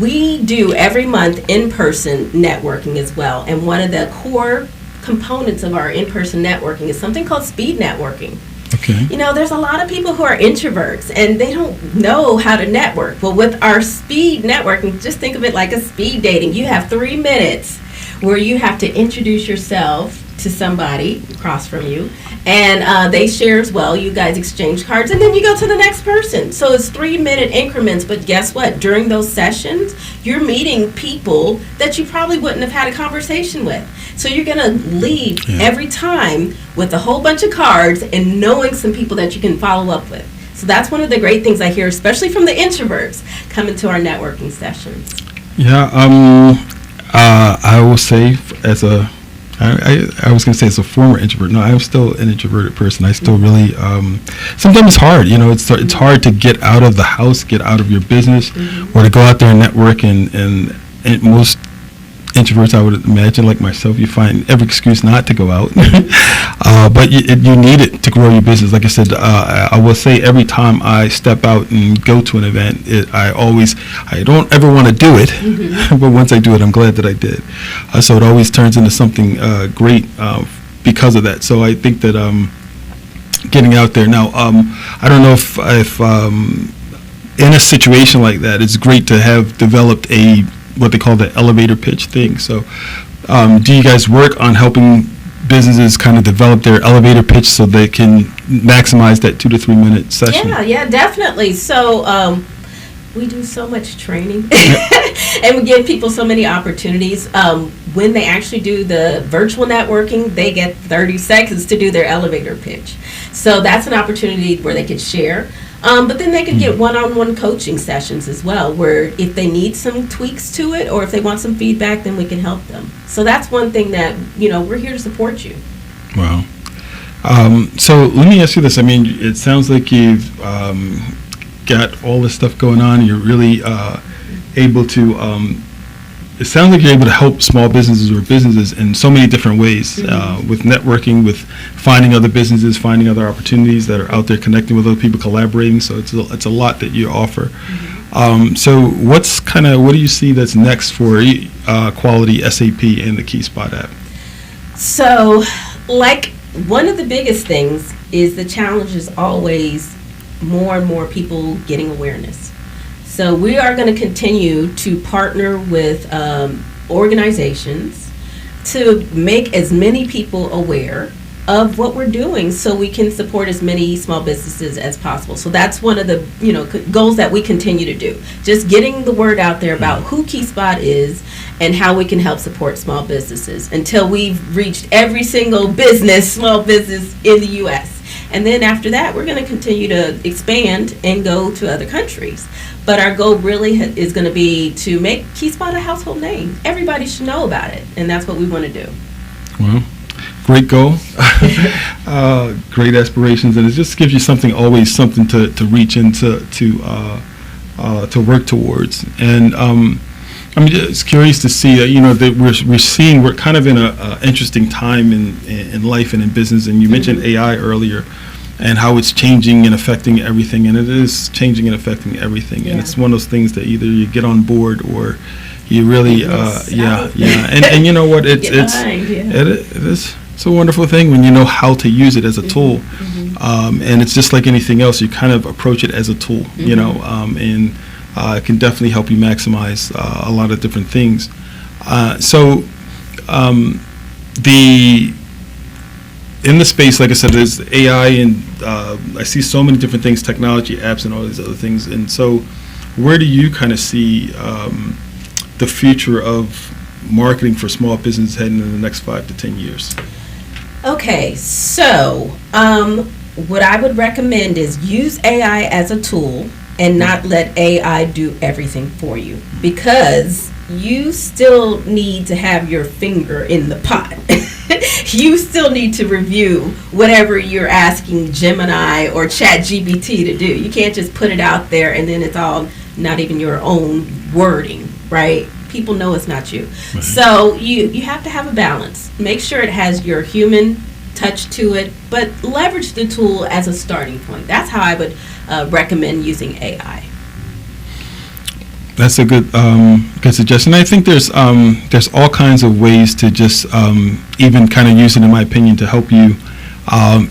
we do every month in-person networking as well, and one of the core components of our in-person networking is something called speed networking. Okay. There's a lot of people who are introverts and they don't know how to network. Well, with our speed networking, just think of it like a speed dating. You have 3 minutes where you have to introduce yourself to somebody across from you, And they share as well. You guys exchange cards, and then you go to the next person. So it's 3-minute increments, but guess what? During those sessions, you're meeting people that you probably wouldn't have had a conversation with. So you're going to leave every time with a whole bunch of cards and knowing some people that you can follow up with. So that's one of the great things I hear, especially from the introverts coming to our networking sessions. Yeah, I will say I was going to say as a former introvert. No, I'm still an introverted person. I still really, sometimes it's hard, it's hard to get out of the house, get out of your business, or to go out there and network, and most introverts, I would imagine, like myself, you find every excuse not to go out. But you need it to grow your business. Like I said, I will say every time I step out and go to an event, I don't ever want to do it, but once I do it, I'm glad that I did. So it always turns into something great because of that. So I think that getting out there now, I don't know if in a situation like that, it's great to have developed what they call the elevator pitch thing. So do you guys work on helping businesses kind of develop their elevator pitch so they can maximize that 2 to 3 minute session? Yeah, definitely. So we do so much training and we give people so many opportunities. When they actually do the virtual networking, they get 30 seconds to do their elevator pitch. So that's an opportunity where they could share. But then they could get one-on-one coaching sessions as well, where if they need some tweaks to it or if they want some feedback, then we can help them. So that's one thing that, we're here to support you. Wow. So let me ask you this. I mean, it sounds like you've got all this stuff going on. You're really able to, it sounds like you're able to help small businesses or businesses in so many different ways, with networking, with finding other businesses, finding other opportunities that are out there, connecting with other people, collaborating. So it's a lot that you offer. So what do you see that's next for Quality SAP and the KeySpot app? So, one of the biggest things is the challenge is always more and more people getting awareness. So we are going to continue to partner with organizations to make as many people aware of what we're doing so we can support as many small businesses as possible. So that's one of the goals that we continue to do. Just getting the word out there about who KeySpot is and how we can help support small businesses until we've reached every single small business in the U.S. And then after that, we're going to continue to expand and go to other countries. But our goal really is going to be to make KeySpot a household name. Everybody should know about it, and that's what we want to do. Well, great goal, great aspirations, and it just gives you always something to reach into, to work towards. And I'm just curious to see that that we're kind of in a interesting time in life and in business. And you mentioned AI earlier, and how it's changing and affecting everything, and it is changing and affecting everything. And it's one of those things that either you get on board or you really, and you know what, it's a wonderful thing when you know how to use it as a tool, and it's just like anything else. You kind of approach it as a tool, and it can definitely help you maximize a lot of different things. In the space, like I said, there's AI, and I see so many different things, technology, apps, and all these other things. And so where do you kind of see the future of marketing for small business heading in the next 5 to 10 years? Okay, so what I would recommend is use AI as a tool and not let AI do everything for you, because you still need to have your finger in the pot. You still need to review whatever you're asking Gemini or ChatGPT to do. You can't just put it out there and then it's all not even your own wording, right? People know it's not you. Right. So you have to have a balance. Make sure it has your human touch to it, but leverage the tool as a starting point. That's how I would recommend using AI. That's a good suggestion. I think there's all kinds of ways to just even kind of use it, in my opinion, to help you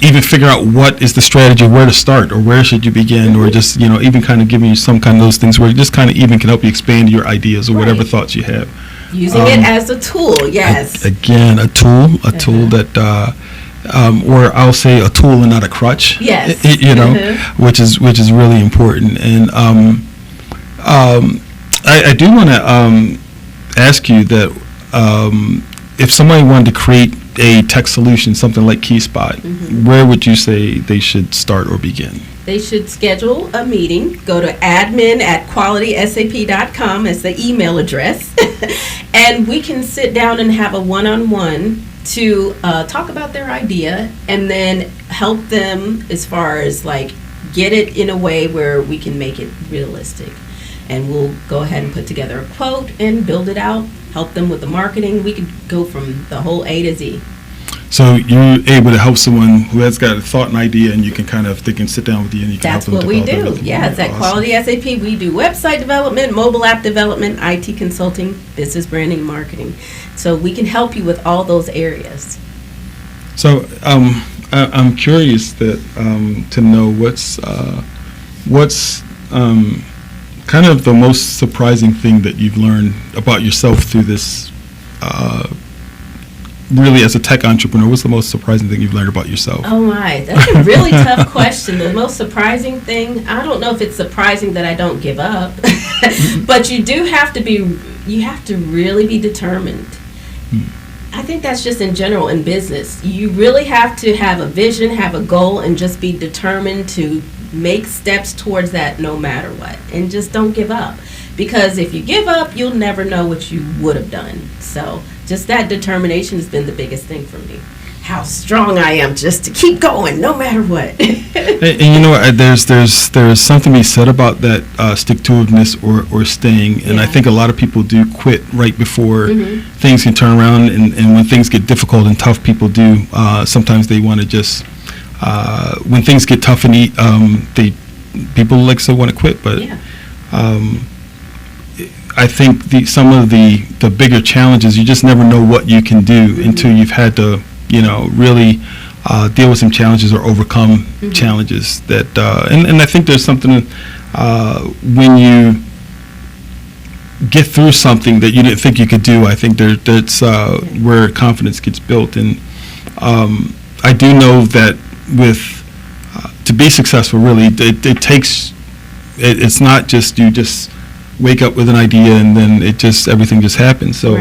even figure out what is the strategy, where to start, or where should you begin, or just even kind of giving you some kind of those things where it just kind of even can help you expand your ideas or whatever thoughts you have. Using it as a tool, yes. Again, a tool that or I'll say a tool and not a crutch. Yes. Which is really important. And I do want to ask you that if somebody wanted to create a tech solution, something like KeySpot, where would you say they should start or begin? They should schedule a meeting. Go to admin@qualitysap.com as the email address. And we can sit down and have a one-on-one to talk about their idea and then help them as far as like get it in a way where we can make it realistic. And we'll go ahead and put together a quote and build it out, help them with the marketing. We could go from the whole A to Z. So you're able to help someone who has got a thought and idea, and they can sit down with you and you can That's help them. That's what we do. Yeah, it's at Quality SAP. We do website development, mobile app development, IT consulting, business branding, marketing. So we can help you with all those areas. So I'm curious to know what's kind of the most surprising thing that you've learned about yourself through this. Really, as a tech entrepreneur, what's the most surprising thing you've learned about yourself? Oh my, that's a really tough question. The most surprising thing, I don't know if it's surprising that I don't give up, but you have to really be determined. I think that's just in general in business. You really have to have a vision, have a goal, and just be determined to make steps towards that no matter what. And just don't give up. Because if you give up, you'll never know what you would have done. So just that determination has been the biggest thing for me. How strong I am just to keep going no matter what. and you know, there's something to be said about that stick-to-itiveness or staying. And I think a lot of people do quit right before things can turn around. And when things get difficult and tough, people do. Sometimes they want to just, when things get tough and people like so want to quit. But I think some of the bigger challenges, you just never know what you can do until you've had to, really deal with some challenges or overcome challenges that, and I think there's something when you get through something that you didn't think you could do. I think that's where confidence gets built. And I do know that to be successful, really, it takes, it's not just you just wake up with an idea and then everything just happens. So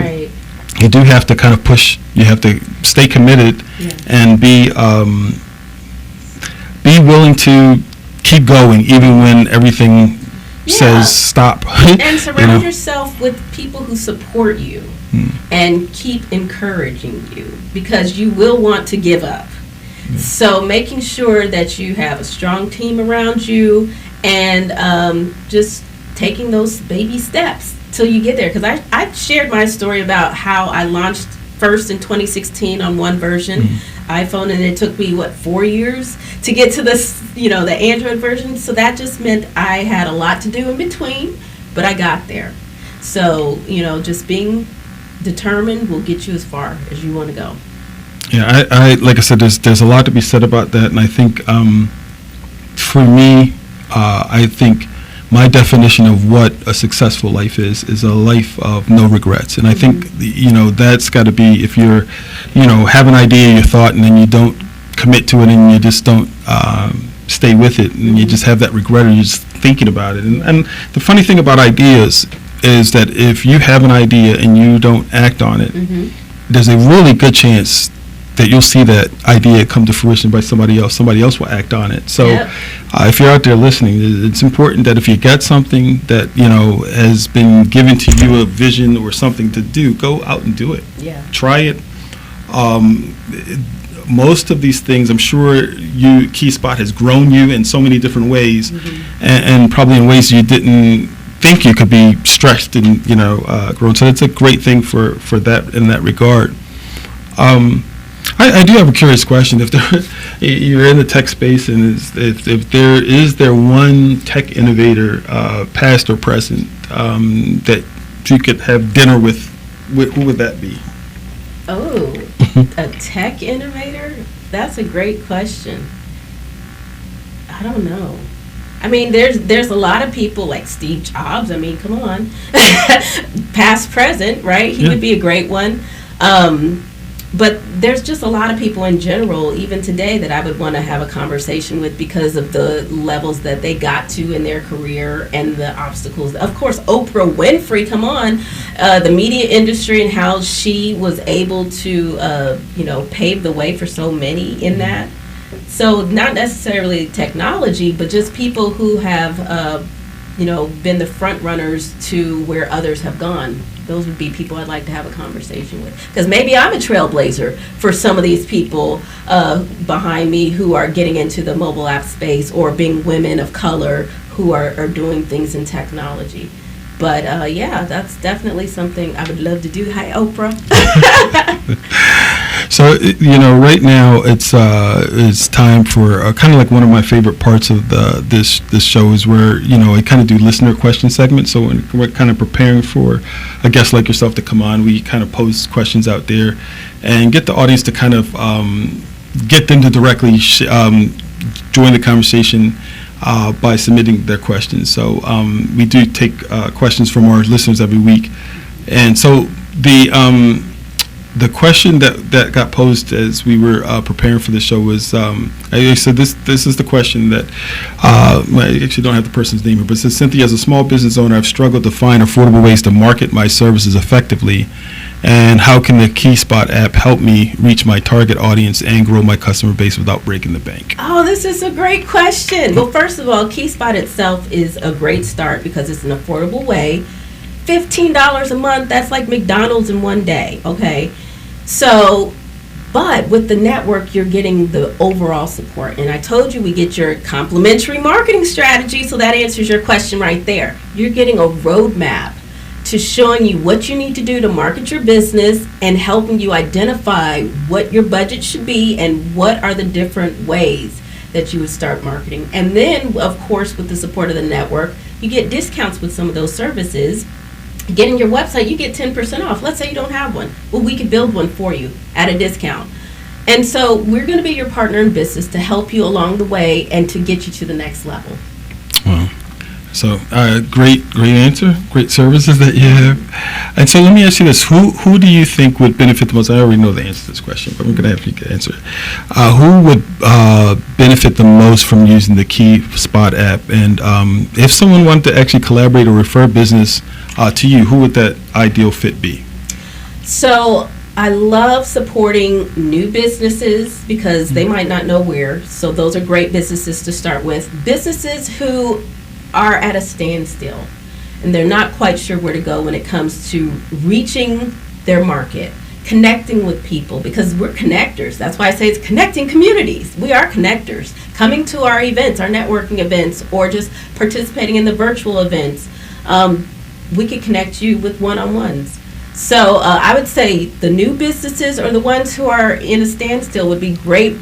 you do have to kind of push. You have to stay committed and be willing to keep going even when everything says stop. And surround yourself with people who support you and keep encouraging you, because you will want to give up. So making sure that you have a strong team around you and just taking those baby steps till you get there. Because I shared my story about how I launched first in 2016 on one version iPhone, and it took me 4 years to get to this, the Android version. So that just meant I had a lot to do in between, but I got there. So just being determined will get you as far as you want to go. Yeah, I like I said, there's a lot to be said about that, and I think for me, I think my definition of what a successful life is a life of no regrets. And I think, that's got to be, if you're, have an idea, your thought, and then you don't commit to it and you just don't stay with it, and you just have that regret or you're just thinking about it. And the funny thing about ideas is that if you have an idea and you don't act on it, there's a really good chance that you'll see that idea come to fruition by somebody else. Somebody else will act on it. So if you're out there listening, it's important that if you got something that, has been given to you, a vision or something to do, go out and do it. Try it. Most of these things, I'm sure KeySpot has grown you in so many different ways, and probably in ways you didn't think you could be stretched and, grown. So it's a great thing for that in that regard. I do have a curious question. If you're in the tech space, and if there one tech innovator, past or present, that you could have dinner with, who would that be? Oh, a tech innovator? That's a great question. I don't know. I mean, there's a lot of people like Steve Jobs. I mean, come on, past, present, right? He would be a great one. But there's just a lot of people in general, even today, that I would want to have a conversation with because of the levels that they got to in their career and the obstacles. Of course, Oprah Winfrey, come on, the media industry and how she was able to, pave the way for so many in that. So not necessarily technology, but just people who have, been the front runners to where others have gone. Those would be people I'd like to have a conversation with. Because maybe I'm a trailblazer for some of these people behind me who are getting into the mobile app space, or being women of color who are doing things in technology. But that's definitely something I would love to do. Hi, Oprah. So, right now it's time for kind of like one of my favorite parts of this show is where, I kind of do listener question segments. So when we're kind of preparing for a guest like yourself to come on, we kind of pose questions out there and get the audience to kind of get them to directly join the conversation by submitting their questions. So we do take questions from our listeners every week. And so the question that got posed as we were preparing for the show was, I said this is the question that, I actually don't have the person's name here, but it says, Cynthia, as a small business owner, I've struggled to find affordable ways to market my services effectively. And how can the KeySpot app help me reach my target audience and grow my customer base without breaking the bank? Oh, this is a great question. Well, first of all, KeySpot itself is a great start because it's an affordable way. $15 a month, that's like McDonald's in one day, okay? So, but with the network, you're getting the overall support. And I told you we get your complimentary marketing strategy, so that answers your question right there. You're getting a roadmap to showing you what you need to do to market your business and helping you identify what your budget should be and what are the different ways that you would start marketing. And then, of course, with the support of the network, you get discounts with some of those services. Getting your website, you get 10% off. Let's say you don't have one. Well, we can build one for you at a discount. And so we're going to be your partner in business to help you along the way and to get you to the next level. Wow. So great answer, great services that you have. And so let me ask you this, who do you think would benefit the most? I already know the answer to this question, but I'm going to have you answer it. Who would benefit the most from using the KeySpot app? And if someone wanted to actually collaborate or refer business to you, who would that ideal fit be? So I love supporting new businesses because they might not know where. So those are great businesses to start with. Businesses who are at a standstill and they're not quite sure where to go when it comes to reaching their market, connecting with people, because we're connectors. That's why I say it's connecting communities. We are connectors. Coming to our events, our networking events, or just participating in the virtual events, we could connect you with one-on-ones. So I would say the new businesses or the ones who are in a standstill would be great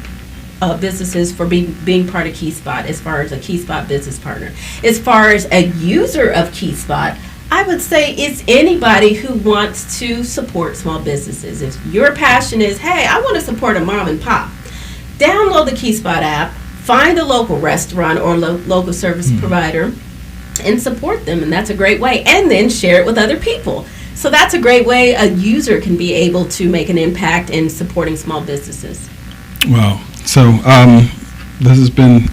businesses for being part of KeySpot as far as a KeySpot business partner. As far as a user of KeySpot, I would say it's anybody who wants to support small businesses. If your passion is, hey, I want to support a mom and pop, download the KeySpot app, find a local restaurant or local service provider, and support them. And that's a great way. And then share it with other people. So that's a great way a user can be able to make an impact in supporting small businesses. Wow. So this has been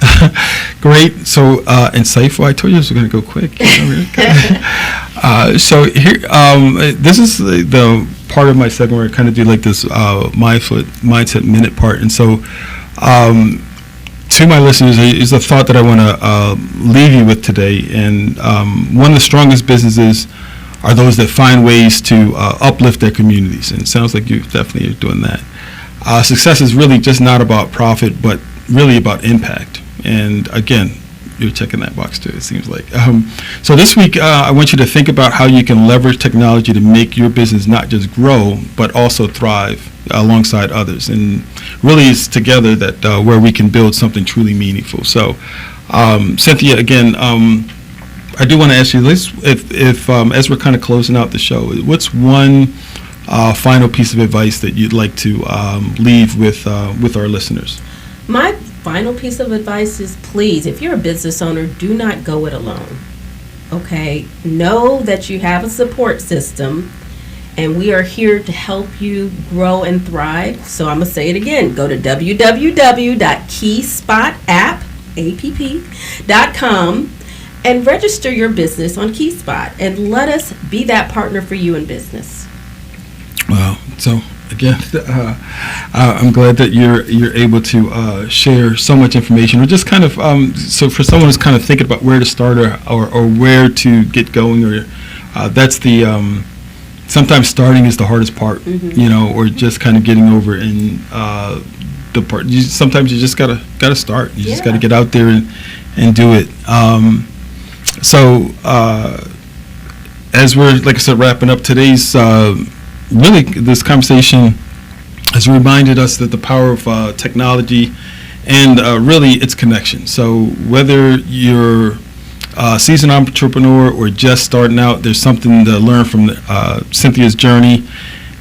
great. So insightful. I told you this was going to go quick. So here, this is the part of my segment where I kind of do like this mindset minute part. And so to my listeners is a thought that I want to leave you with today. And one of the strongest businesses are those that find ways to uplift their communities. And it sounds like you definitely are doing that. Success is really just not about profit, but really about impact. And again, you're checking that box too, it seems like. So this week, I want you to think about how you can leverage technology to make your business not just grow, but also thrive alongside others. And really it's together that where we can build something truly meaningful. So Cynthia, again, I do want to ask you, if as we're kind of closing out the show, what's one final piece of advice that you'd like to leave with our listeners? My final piece of advice is, please, if you're a business owner, do not go it alone. Okay? Know that you have a support system and we are here to help you grow and thrive. So I'm going to say it again. Go to www.keyspot.com and register your business on KeySpot, and let us be that partner for you in business. Wow. So again, I'm glad that you're able to share so much information, or just kind of so for someone who's kind of thinking about where to start or where to get going, or that's the sometimes starting is the hardest part, or just kind of getting over in the part. Sometimes you just gotta start. You just gotta get out there and do it. So as we're, like I said, wrapping up today's really this conversation has reminded us that the power of technology and really its connection. So whether you're a seasoned entrepreneur or just starting out, there's something to learn from Cynthia's journey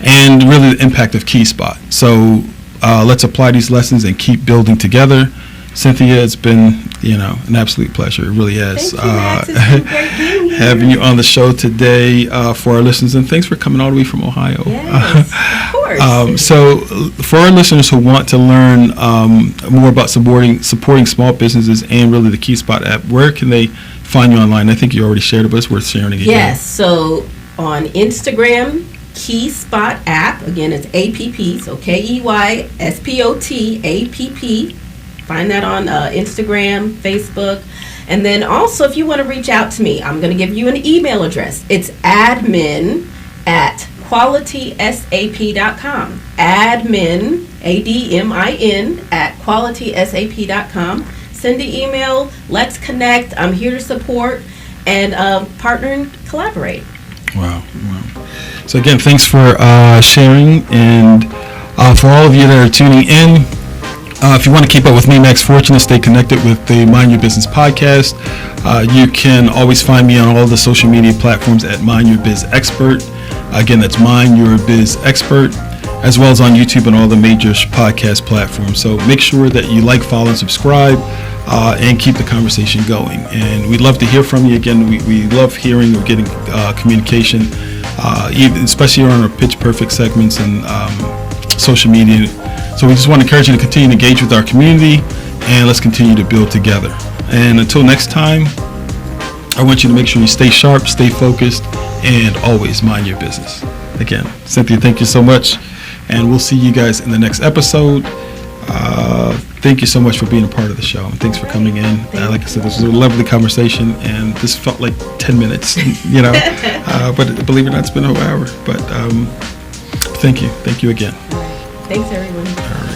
and really the impact of KeySpot. So let's apply these lessons and keep building together. Cynthia, it's been an absolute pleasure. It really has. Thank you, Max. It's been great being here. Having you on the show today for our listeners, and thanks for coming all the way from Ohio. Yes, of course. So for our listeners who want to learn more about supporting small businesses and really the KeySpot app, where can they find you online? I think you already shared it, but it's worth sharing again. Yes, so on Instagram, KeySpot app. Again, it's APP, so KEYSPOT APP. Find that on Instagram, Facebook. And then also, if you want to reach out to me, I'm going to give you an email address. It's admin@qualitysap.com. Admin, ADMIN, @qualitysap.com. Send the email. Let's connect. I'm here to support and partner and collaborate. Wow. So again, thanks for sharing. And for all of you that are tuning in, if you want to keep up with me, Max Fortune, and stay connected with the Mind Your Business podcast, you can always find me on all the social media platforms at Mind Your Biz Expert. Again, that's Mind Your Biz Expert, as well as on YouTube and all the major podcast platforms. So make sure that you like, follow, and subscribe, and keep the conversation going. And we'd love to hear from you. Again, we love hearing or getting communication, especially around our Pitch Perfect segments and social media. So we just want to encourage you to continue to engage with our community, and let's continue to build together. And until next time, I want you to make sure you stay sharp, stay focused, and always mind your business. Again, Cynthia, thank you so much, and we'll see you guys in the next episode. Thank you so much for being a part of the show, and thanks for coming in. Like I said, this was a lovely conversation, and this felt like 10 minutes, but believe it or not, it's been a whole hour. But thank you again. Thanks, everyone. All right.